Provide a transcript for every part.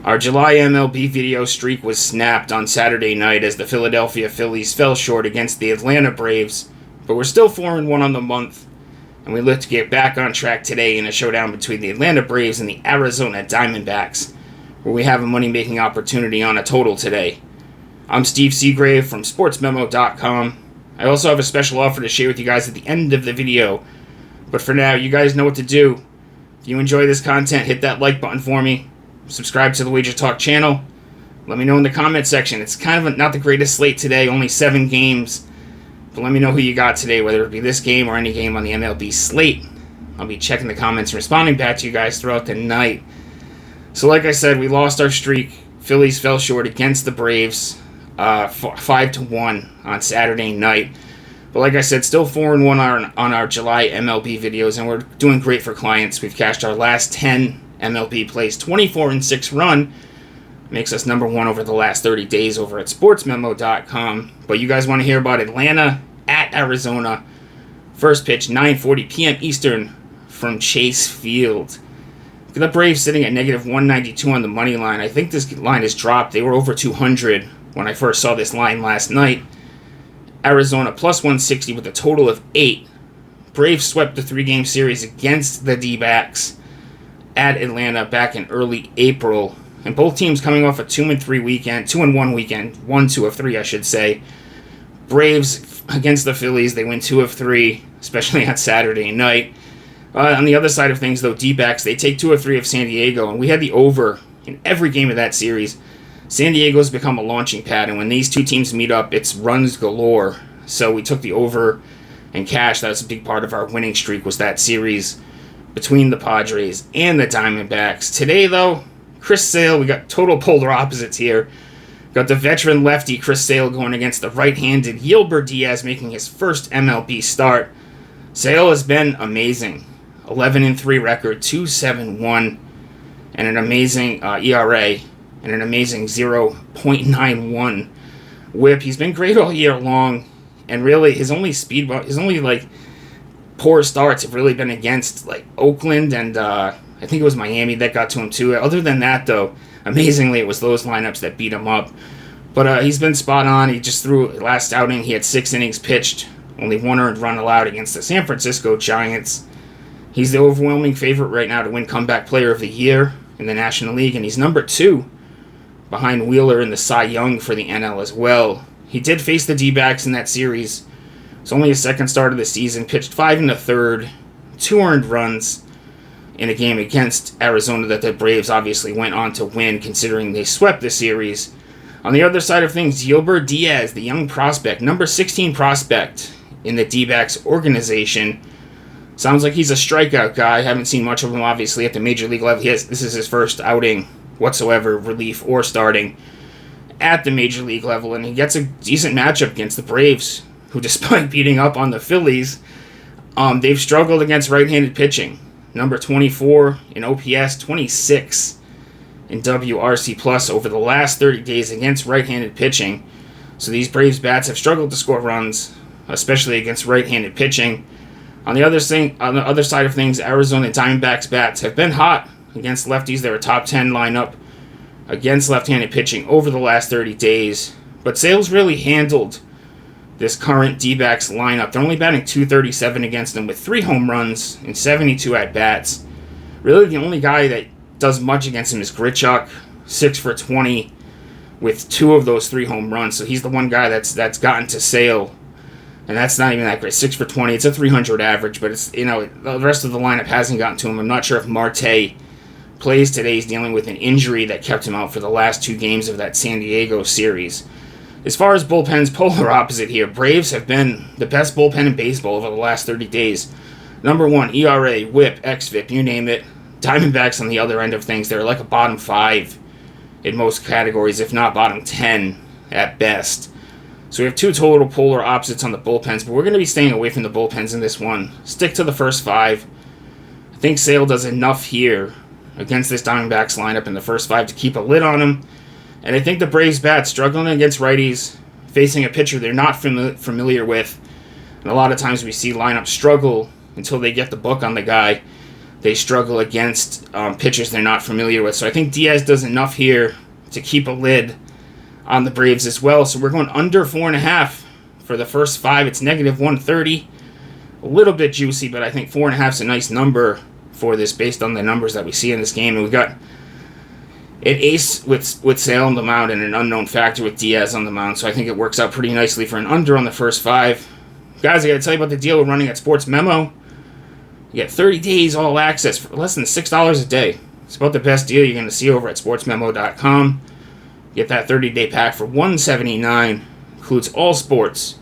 Our July MLB video streak was snapped on Saturday night as the Philadelphia Phillies fell short against the Atlanta Braves, but we're still 4-1 on the month, and we look to get back on track today in a showdown between the Atlanta Braves and the Arizona Diamondbacks, where we have a money-making opportunity on a total today. I'm Steve Seagrave from SportsMemo.com. I also have a special offer to share with you guys at the end of the video, but for now, you guys know what to do. If you enjoy this content, hit that like button for me. Subscribe to the Wager Talk channel. Let me know in the comment section. It's kind of not the greatest slate today, only 7 games. But let me know who you got today, whether it be this game or any game on the MLB slate. I'll be checking the comments and responding back to you guys throughout the night. So like I said, we lost our streak. Phillies fell short against the Braves 5-1 on Saturday night. But like I said, still 4-1 on our July MLB videos, and we're doing great for clients. We've cashed our last 10 MLB plays, 24-6 run, makes us number 1 over the last 30 days over at SportsMemo.com. But you guys want to hear about Atlanta at Arizona. First pitch, 9:40 p.m. Eastern from Chase Field. Look at the Braves sitting at negative 192 on the money line. I think this line has dropped. They were over 200 when I first saw this line last night. Arizona plus 160 with a total of 8. Braves swept the 3-game series against the Dbacks at Atlanta back in early April, and both teams coming off a 2-1 weekend, 1-2 of 3, I should say. Braves against the Phillies, they win 2 of 3, especially on Saturday night. On the other side of things, though, Dbacks, they take 2 of 3 of San Diego, and we had the over in every game of that series. San Diego's become a launching pad, and when these two teams meet up, it's runs galore. So we took the over and cash. That was a big part of our winning streak, was that series between the Padres and the Diamondbacks. Today, though, Chris Sale, we got total polar opposites here. Got the veteran lefty Chris Sale going against the right-handed Yilber Diaz making his first MLB start. Sale has been amazing. 11-3 record, 2.71, and an amazing ERA, and an amazing 0.91 whip. He's been great all year long, and really his only poor starts have really been against like Oakland and I think it was Miami that got to him too. Other than that, though, amazingly, it was those lineups that beat him up. But he's been spot on. He just threw last outing. He had 6 innings pitched, only 1 earned run allowed against the San Francisco Giants. He's the overwhelming favorite right now to win Comeback Player of the Year in the National League, and he's number 2 behind Wheeler in the Cy Young for the NL as well. He did face the Dbacks in that series. It's only his second start of the season, pitched 5 1/3, 2 earned runs in a game against Arizona that the Braves obviously went on to win, considering they swept the series. On the other side of things, Yilber Diaz, the young prospect, number 16 prospect in the Dbacks organization. Sounds like he's a strikeout guy. Haven't seen much of him, obviously, at the major league level. This is his first outing whatsoever, relief or starting, at the major league level, and he gets a decent matchup against the Braves, who, despite beating up on the Phillies, they've struggled against right-handed pitching. Number 24 in OPS, 26 in WRC plus over the last 30 days against right-handed pitching. So these Braves bats have struggled to score runs, especially against right-handed pitching. On the other side of things, Arizona Diamondbacks bats have been hot against lefties. They're a top 10 lineup against left-handed pitching over the last 30 days. But Sale's really handled this current Dbacks lineup. They're only batting .237 against them with 3 home runs and 72 at-bats. Really, the only guy that does much against him is Grichuk, 6 for 20 with 2 of those 3 home runs. So he's the one guy that's gotten to Sale, and that's not even that great. 6 for 20. It's a 300 average, but it's, the rest of the lineup hasn't gotten to him. I'm not sure if Marte plays today. He's dealing with an injury that kept him out for the last 2 games of that San Diego series. As far as bullpens, polar opposite here. Braves have been the best bullpen in baseball over the last 30 days. Number 1, ERA, WHIP, xFIP, you name it. Diamondbacks on the other end of things, they're like a bottom 5 in most categories, if not bottom 10 at best. So we have 2 total polar opposites on the bullpens, but we're going to be staying away from the bullpens in this one. Stick to the first 5. I think Sale does enough here against this Diamondbacks lineup in the first 5 to keep a lid on him. And I think the Braves bats struggling against righties, facing a pitcher they're not familiar with. And a lot of times we see lineups struggle until they get the book on the guy. they struggle against pitchers they're not familiar with. So I think Diaz does enough here to keep a lid on the Braves as well. So we're going under 4.5 for the first 5. It's -130. A little bit juicy, but I think 4.5 is a nice number for this based on the numbers that we see in this game. And we've got an ace with Sale on the mound and an unknown factor with Diaz on the mound. So I think it works out pretty nicely for an under on the first 5. Guys, I got to tell you about the deal we're running at Sports Memo. You get 30 days all access for less than $6 a day. It's about the best deal you're going to see over at sportsmemo.com. Get that 30-day pack for $179. Includes all sports.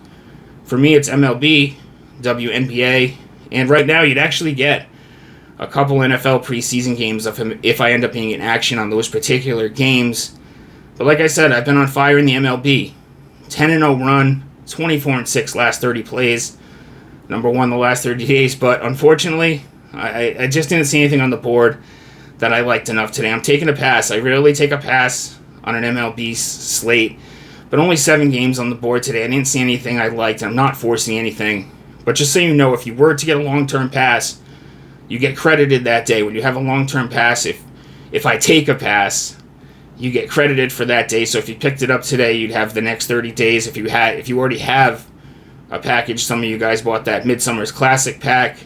For me, it's MLB, WNBA, and right now you'd actually get a couple NFL preseason games if I end up being in action on those particular games. But like I said, I've been on fire in the MLB. 10-0 run, 24-6 last 30 plays. Number 1 the last 30 days, but unfortunately, I just didn't see anything on the board that I liked enough today. I'm taking a pass. I rarely take a pass on an MLB slate, but only 7 games on the board today. I didn't see anything I liked. I'm not forcing anything. But just so you know, if you were to get a long-term pass, you get credited that day. When you have a long-term pass, if I take a pass, you get credited for that day. So if you picked it up today, you'd have the next 30 days. If you already have a package, some of you guys bought that Midsummer's Classic pack.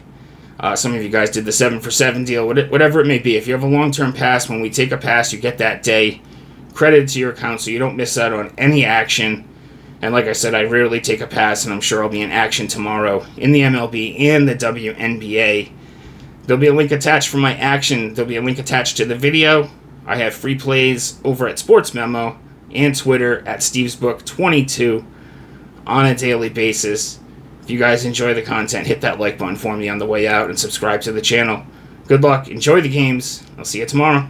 Some of you guys did the 7 for 7 deal, whatever it may be. If you have a long-term pass, when we take a pass, you get that day credited to your account so you don't miss out on any action. And like I said, I rarely take a pass, and I'm sure I'll be in action tomorrow in the MLB and the WNBA. There'll be a link attached for my action. There'll be a link attached to the video. I have free plays over at Sports Memo and Twitter at StevesBook22 on a daily basis. If you guys enjoy the content, hit that like button for me on the way out and subscribe to the channel. Good luck. Enjoy the games. I'll see you tomorrow.